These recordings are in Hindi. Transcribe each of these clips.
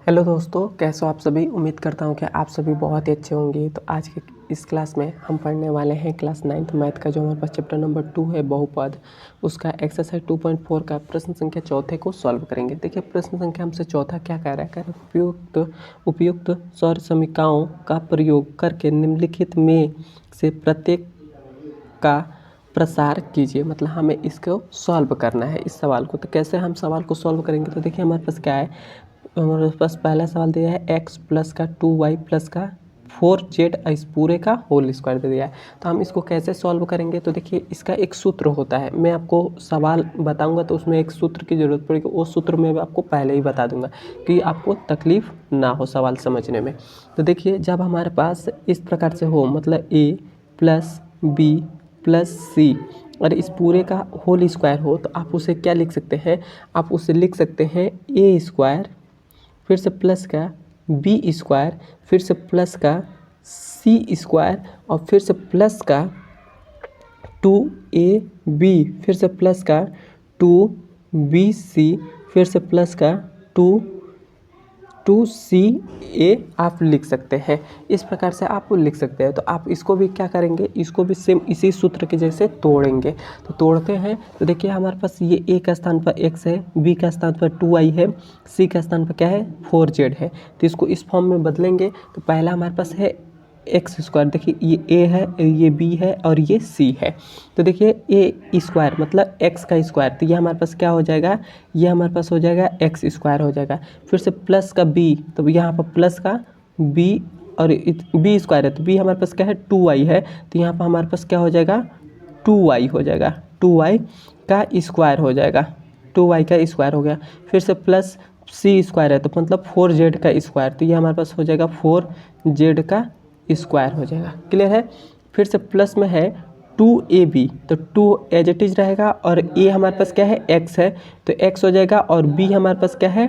हेलो दोस्तों, कैसे हो आप सभी। उम्मीद करता हूँ कि आप सभी बहुत ही अच्छे होंगे। तो आज के इस क्लास में हम पढ़ने वाले हैं क्लास 9th मैथ का, जो हमारे पास चैप्टर नंबर 2 है बहुपद, उसका एक्सरसाइज 2.4 का प्रश्न संख्या चौथे को सॉल्व करेंगे। देखिए प्रश्न संख्या हमसे चौथा क्या कह रहा है। कह रहा है उपयुक्त सौर समीकरणों का प्रयोग करके निम्नलिखित में से प्रत्येक का प्रसार कीजिए। मतलब हमें इसको सॉल्व करना है इस सवाल को। तो कैसे हम सवाल को सॉल्व करेंगे, तो देखिए हमारे पास क्या है। हमारे पास पहला सवाल दिया है x प्लस का 2y प्लस का 4z इस पूरे का होल स्क्वायर दे दिया है। तो हम इसको कैसे सॉल्व करेंगे, तो देखिए इसका एक सूत्र होता है। मैं आपको सवाल बताऊंगा तो उसमें एक सूत्र की ज़रूरत पड़ेगी। वो सूत्र मैं आपको पहले ही बता दूंगा कि आपको तकलीफ ना हो सवाल समझने में। तो देखिए जब हमारे पास इस प्रकार से हो, मतलब a प्लस बी प्लस सी और इस पूरे का होल स्क्वायर हो, तो आप उसे क्या लिख सकते हैं। आप उसे लिख सकते हैं ए स्क्वायर, फिर से प्लस का बी स्क्वायर, फिर से प्लस का सी स्क्वायर और फिर से प्लस का 2ab, फिर से प्लस का 2bc, फिर से प्लस का 2ca आप लिख सकते हैं। इस प्रकार से आप लिख सकते हैं। तो आप इसको भी क्या करेंगे, इसको भी सेम इसी सूत्र के जैसे तोड़ेंगे। तो तोड़ते हैं तो देखिए हमारे पास ये a का स्थान पर x है, b का स्थान पर 2y है, c का स्थान पर क्या है 4z है। तो इसको इस फॉर्म में बदलेंगे। तो पहला हमारे पास है एक्स स्क्वायर, देखिए ये a है, ये b है और ये c है। तो देखिए a स्क्वायर मतलब x का स्क्वायर, तो ये हमारे पास क्या हो जाएगा, ये हमारे पास हो जाएगा एक्स स्क्वायर हो जाएगा। फिर से प्लस का b, तो यहाँ पर प्लस का b और b स्क्वायर है, तो b हमारे पास क्या है 2y है, तो यहाँ पर हमारे पास क्या हो जाएगा 2y हो जाएगा, 2y का स्क्वायर हो जाएगा, 2y का स्क्वायर हो गया। फिर से प्लस c स्क्वायर है, तो मतलब 4z का स्क्वायर, तो ये हमारे पास हो जाएगा 4z का स्क्वायर हो जाएगा। क्लियर है। फिर से प्लस में है 2ab, तो 2 एज इट इज रहेगा और a हमारे पास क्या है x है, तो x हो जाएगा और b हमारे पास क्या है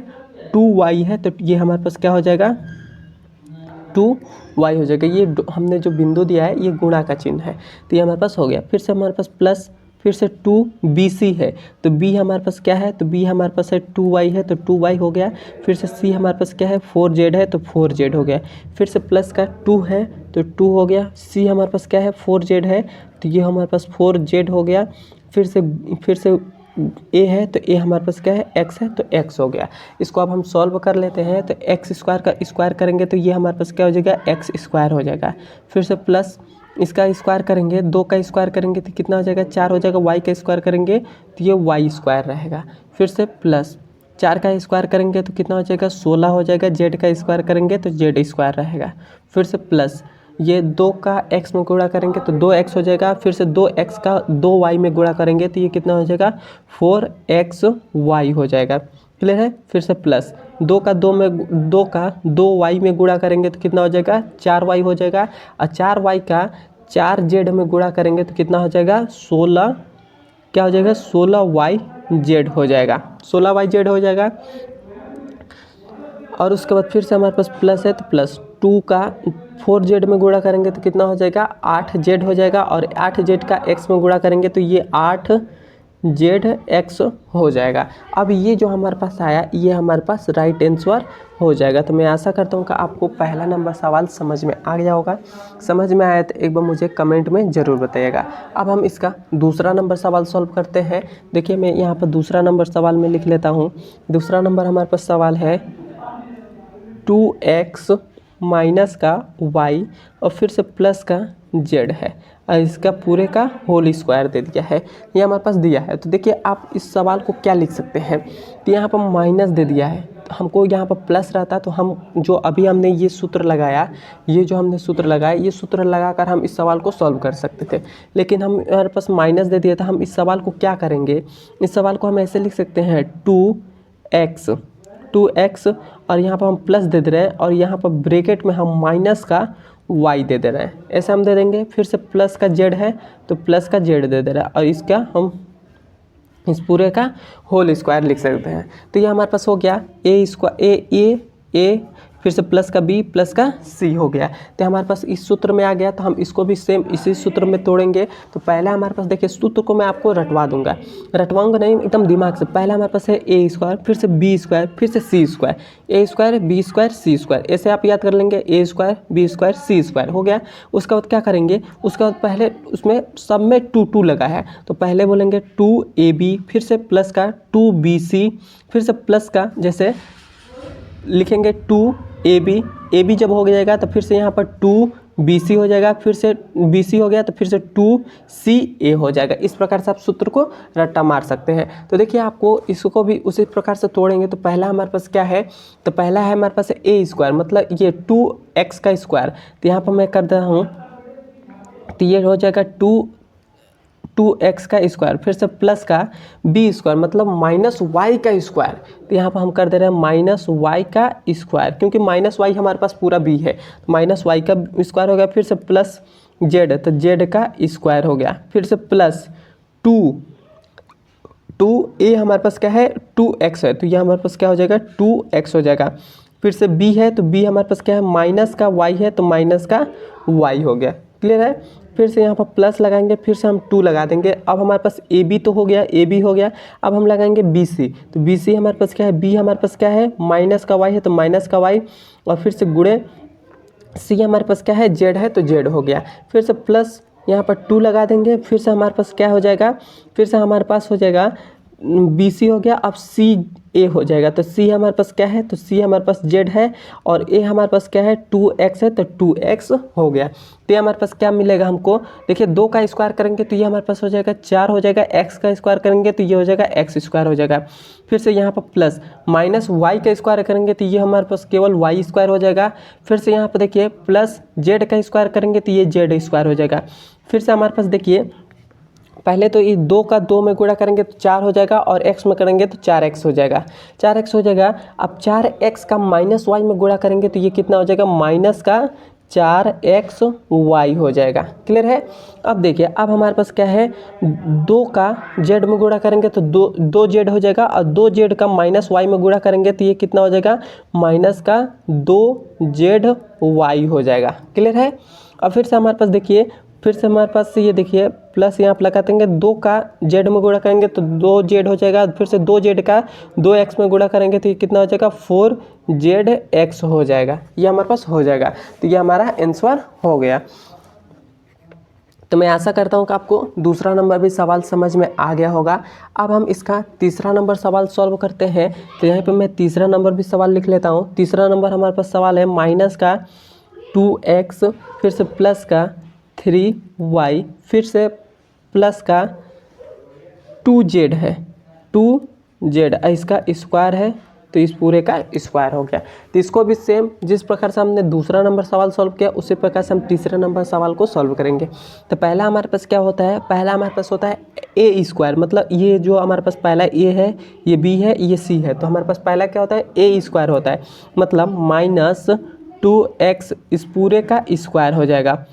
2y है, तो ये हमारे पास क्या हो जाएगा 2y हो जाएगा। ये हमने जो बिंदु दिया है ये गुणा का चिन्ह है, तो ये हमारे पास हो गया। फिर से हमारे पास प्लस, फिर से 2bc है, तो b हमारे पास क्या है, तो b हमारे पास है 2y है, तो 2y हो गया। फिर से c हमारे पास क्या है 4z है, तो 4z हो गया। फिर से प्लस का 2 है, तो 2 हो गया। c हमारे पास क्या है 4z है, तो ये हमारे पास 4z हो गया। फिर से a है, तो a हमारे पास क्या है x है, तो x हो गया। इसको अब हम सॉल्व कर लेते हैं। तो एक्स स्क्वायर का स्क्वायर करेंगे तो ये हमारे पास क्या हो जाएगा एक्स स्क्वायर हो जाएगा। फिर से प्लस इसका स्क्वायर करेंगे, 2 का स्क्वायर करेंगे तो कितना हो जाएगा 4 हो जाएगा। y का स्क्वायर करेंगे तो ये y स्क्वायर रहेगा। फिर से प्लस 4 का स्क्वायर करेंगे तो कितना हो जाएगा 16 हो जाएगा। z का स्क्वायर करेंगे तो z स्क्वायर रहेगा। फिर से प्लस ये 2 का x में गुणा करेंगे तो 2x हो जाएगा। फिर से 2x का 2y में गुणा करेंगे तो ये कितना हो जाएगा 4xy हो जाएगा। क्लियर है। फिर से प्लस 2 का 2y में गुणा करेंगे तो कितना हो जाएगा 4y हो जाएगा। और 4y का 4z में गुणा करेंगे तो कितना हो जाएगा 16, क्या हो जाएगा 16yz हो जाएगा, 16yz हो जाएगा। और उसके बाद फिर से हमारे पास प्लस है, तो प्लस 2 का 4z में गुणा करेंगे तो कितना हो जाएगा 8z हो जाएगा। और 8z का x में गुणा करेंगे तो ये 8zx हो जाएगा। अब ये जो हमारे पास आया ये हमारे पास राइट आंसर हो जाएगा। तो मैं आशा करता हूँ कि आपको पहला नंबर सवाल समझ में आ गया होगा। समझ में आया तो एक बार मुझे कमेंट में ज़रूर बताइएगा। अब हम इसका दूसरा नंबर सवाल सॉल्व करते हैं। देखिए मैं यहाँ पर दूसरा नंबर सवाल में लिख लेता हूँ। दूसरा नंबर हमारे पास सवाल है 2x माइनस का y और फिर से प्लस का z है और इसका पूरे का होल स्क्वायर दे दिया है, ये हमारे पास दिया है। तो देखिए आप इस सवाल को क्या लिख सकते हैं। तो यहाँ पर माइनस दे दिया है, तो हमको यहाँ पर प्लस रहता तो हम जो अभी हमने ये सूत्र लगाया, ये सूत्र लगाकर हम इस सवाल को सॉल्व कर सकते थे। लेकिन हम हमारे पास माइनस दे दिया था, हम इस सवाल को क्या करेंगे, इस सवाल को हम ऐसे लिख सकते हैं 2x और यहाँ पर हम प्लस दे दे रहे हैं और यहाँ पर ब्रैकेट में हम माइनस का y दे दे रहे हैं, ऐसे हम दे देंगे। फिर से प्लस का z है तो प्लस का z दे दे रहा है और इसका हम इस पूरे का होल स्क्वायर लिख सकते हैं। तो ये हमारे पास हो गया a स्क्वायर ए फिर से प्लस का बी प्लस का सी हो गया। तो हमारे पास इस सूत्र में आ गया, तो हम इसको भी सेम इसी सूत्र में तोड़ेंगे। तो पहला हमारे पास देखिए सूत्र को मैं आपको रटवाऊंगा नहीं, एकदम दिमाग से। पहला हमारे पास है ए स्क्वायर, फिर से बी स्क्वायर, फिर से सी स्क्वायर, ए स्क्वायर बी स्क्वायर सी स्क्वायर, ऐसे आप याद कर लेंगे। ए स्क्वायर बी स्क्वायर सी स्क्वायर हो गया। उसके बाद क्या करेंगे, उसके बाद पहले उसमें सब में 2 लगा है, तो पहले बोलेंगे 2ab, फिर से प्लस का 2bc, फिर से प्लस का जैसे लिखेंगे 2ab, ab जब हो जाएगा तो फिर से यहाँ पर 2bc हो जाएगा, फिर से bc हो गया तो फिर से 2ca हो जाएगा। इस प्रकार से आप सूत्र को रट्टा मार सकते हैं। तो देखिए आपको इसको भी उसी प्रकार से तोड़ेंगे। तो पहला हमारे पास क्या है, तो पहला है हमारे पास ए स्क्वायर, मतलब ये 2x का स्क्वायर। तो यहाँ पर मैं कर रहा हूँ, तो ये हो जाएगा 2x का स्क्वायर, फिर से प्लस का बी स्क्वायर मतलब माइनस वाई का स्क्वायर। तो यहाँ पर हम कर दे रहे हैं माइनस वाई का स्क्वायर, क्योंकि माइनस वाई हमारे पास पूरा बी है, तो माइनस वाई का स्क्वायर हो गया। फिर से प्लस जेड, तो जेड का स्क्वायर हो गया। फिर से प्लस 2 हमारे पास क्या है 2x है, तो यह हमारे पास क्या हो जाएगा 2x हो जाएगा। फिर से b है, तो b हमारे पास क्या है माइनस का y है, तो माइनस का y हो गया। क्लियर है। फिर से यहाँ पर प्लस लगाएंगे, फिर से हम 2 लगा देंगे। अब हमारे पास ए बी तो हो गया, ए बी हो गया। अब हम लगाएंगे बी सी, तो बी सी हमारे पास क्या है, बी हमारे पास क्या है माइनस का वाई है, तो माइनस का वाई, और फिर से गुणे सी हमारे पास क्या है जेड है, तो जेड हो गया। फिर से प्लस यहाँ पर 2 लगा देंगे, फिर से हमारे पास क्या हो जाएगा, फिर से हमारे पास हो जाएगा बी सी हो गया। अब सी ए हो जाएगा, तो सी हमारे पास क्या है, तो सी हमारे पास जेड है, और ए हमारे पास क्या है 2x है, तो 2x हो गया। तो ये हमारे पास क्या मिलेगा हमको, देखिए 2 का स्क्वायर करेंगे तो ये हमारे पास हो जाएगा 4 हो जाएगा, x का स्क्वायर करेंगे तो ये हो जाएगा x स्क्वायर हो जाएगा। फिर से यहाँ पर प्लस माइनस y का स्क्वायर करेंगे तो ये हमारे पास केवल y स्क्वायर हो जाएगा। फिर से यहाँ पर देखिए प्लस z का स्क्वायर करेंगे तो ये z स्क्वायर हो जाएगा। फिर से हमारे पास देखिए पहले तो ये 2 का 2 में गुणा करेंगे तो 4 हो जाएगा, और x में करेंगे तो 4x हो जाएगा, 4x हो जाएगा। अब 4x का माइनस y में गुणा करेंगे तो ये कितना हो जाएगा माइनस का 4xy हो जाएगा। क्लियर है। अब देखिए अब हमारे पास क्या है 2 का z में गुणा करेंगे तो 2z हो जाएगा, और 2z का माइनस y में गुणा करेंगे तो ये कितना हो जाएगा माइनस का 2zy हो जाएगा। क्लियर है। अब फिर से हमारे पास देखिए, फिर से हमारे पास ये देखिए प्लस यहाँ पर लगा देंगे, 2 का z में गुणा करेंगे तो 2z हो जाएगा, फिर से 2z का 2x में गुणा करेंगे तो ये कितना हो जाएगा 4zx हो जाएगा। ये हमारे पास हो जाएगा। तो ये हमारा आंसर हो गया। तो मैं आशा करता हूँ कि आपको दूसरा नंबर भी सवाल समझ में आ गया होगा। अब हम इसका तीसरा नंबर सवाल सॉल्व करते हैं। तो यहाँ पर मैं तीसरा नंबर भी सवाल लिख लेता हूँ। तीसरा नंबर हमारे पास सवाल है माइनस का 2x, फिर से प्लस का 3y, फिर से प्लस का 2z है, 2z इसका स्क्वायर है, तो इस पूरे का स्क्वायर हो गया। तो इसको भी सेम जिस प्रकार से हमने दूसरा नंबर सवाल सॉल्व किया उसी प्रकार से हम तीसरे नंबर सवाल को सॉल्व करेंगे। तो पहला हमारे पास क्या होता है, पहला हमारे पास होता है ए स्क्वायर, मतलब ये जो हमारे पास पहला ए है, ये बी है, ये सी है, तो हमारे पास पहला क्या होता है ए स्क्वायर होता है, मतलब माइनस 2x इस पूरे का स्क्वायर हो जाएगा।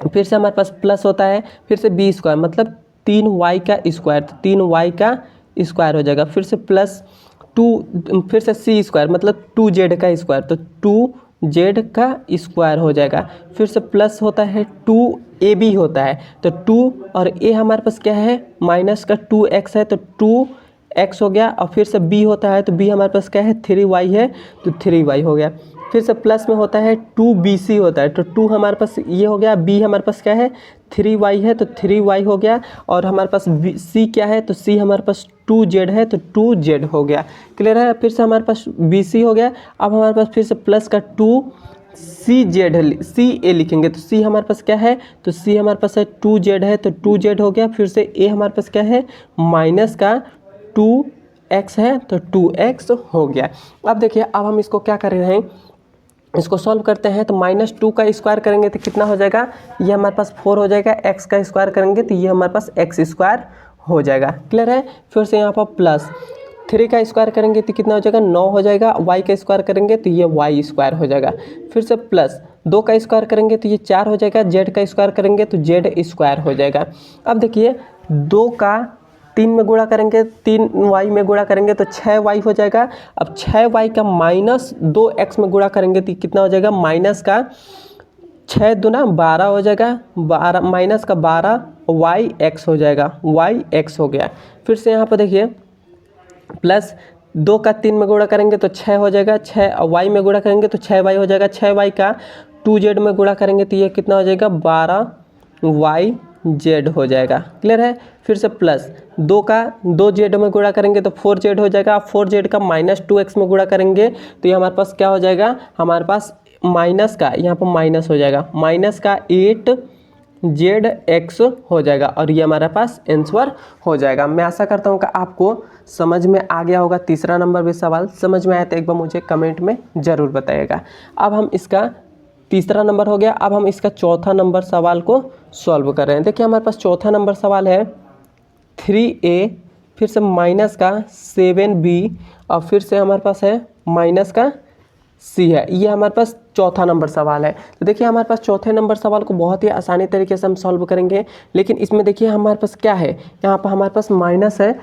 फिर से हमारे पास प्लस होता है, फिर से बी स्क्वायर मतलब 3y का स्क्वायर, तो 3y का स्क्वायर हो जाएगा। फिर से प्लस 2, फिर से सी स्क्वायर मतलब 2z का स्क्वायर, तो 2z का स्क्वायर हो जाएगा। फिर से प्लस होता है 2ab होता है, तो 2 और a हमारे पास क्या है माइनस का 2x है, तो 2x हो गया। और फिर से b होता है, तो b हमारे पास क्या है 3y है, तो 3y हो गया। फिर से प्लस में होता है 2bc होता है, तो 2 हमारे पास ये हो गया, b हमारे पास क्या है 3y है, तो 3y हो गया। और हमारे पास c क्या है, तो c हमारे पास 2z है, तो 2z हो गया। क्लियर है। फिर से हमारे पास bc हो गया। अब हमारे पास फिर से प्लस का 2ca लिखेंगे, तो c हमारे पास क्या है, तो c हमारे पास है 2z है, तो 2z हो गया। फिर से a हमारे पास क्या है माइनस का 2x है, तो 2x हो गया। अब देखिए अब हम इसको क्या कर रहे हैं, इसको सॉल्व करते हैं। तो माइनस 2 का स्क्वायर करेंगे तो कितना हो जाएगा, ये हमारे पास 4 हो जाएगा। x का स्क्वायर करेंगे तो ये हमारे पास x स्क्वायर हो जाएगा। क्लियर है। फिर से यहाँ पर प्लस 3 का स्क्वायर करेंगे तो कितना हो जाएगा 9 हो जाएगा। y का स्क्वायर करेंगे तो ये y स्क्वायर हो जाएगा। फिर से प्लस 2 का स्क्वायर करेंगे तो ये 4 हो जाएगा। z का स्क्वायर करेंगे तो z स्क्वायर हो जाएगा। अब देखिए 2 का 3 में गुणा करेंगे, 3y में गुणा करेंगे तो 6y हो जाएगा। अब 6y का माइनस 2x में गुणा करेंगे तो कितना हो जाएगा, माइनस का 6 दूना 12 हो जाएगा, 12 माइनस का 12 yx हो जाएगा, yx हो गया। फिर से यहाँ पर देखिए प्लस 2 का 3 में गुणा करेंगे तो 6 हो जाएगा, 6 y में गुणा करेंगे तो 6y हो जाएगा, 6y का 2z में गुणा करेंगे तो ये कितना हो जाएगा, 12yz हो जाएगा। क्लियर है। फिर से प्लस 2 का 2z में गुणा करेंगे तो 4z हो जाएगा, 4z का माइनस 2x में गुणा करेंगे तो ये हमारे पास क्या हो जाएगा, हमारे पास माइनस का यहाँ पर माइनस हो जाएगा, माइनस का 8zx हो जाएगा और ये हमारे पास आंसर हो जाएगा। मैं आशा करता हूँ कि आपको समझ में आ गया होगा। तीसरा नंबर भी सवाल समझ में आया तो एक बार मुझे कमेंट में ज़रूर बताइएगा। अब हम इसका तीसरा नंबर हो गया। अब हम इसका चौथा नंबर सवाल को सॉल्व कर रहे हैं। देखिए हमारे पास चौथा नंबर सवाल है 3a फिर से माइनस का 7b और फिर से हमारे पास है माइनस का c है। ये हमारे पास चौथा नंबर सवाल है। तो देखिए हमारे पास चौथे नंबर सवाल को बहुत ही आसानी तरीके से हम सॉल्व करेंगे, लेकिन इसमें देखिए हमारे पास क्या है, यहाँ पर हमारे पास माइनस है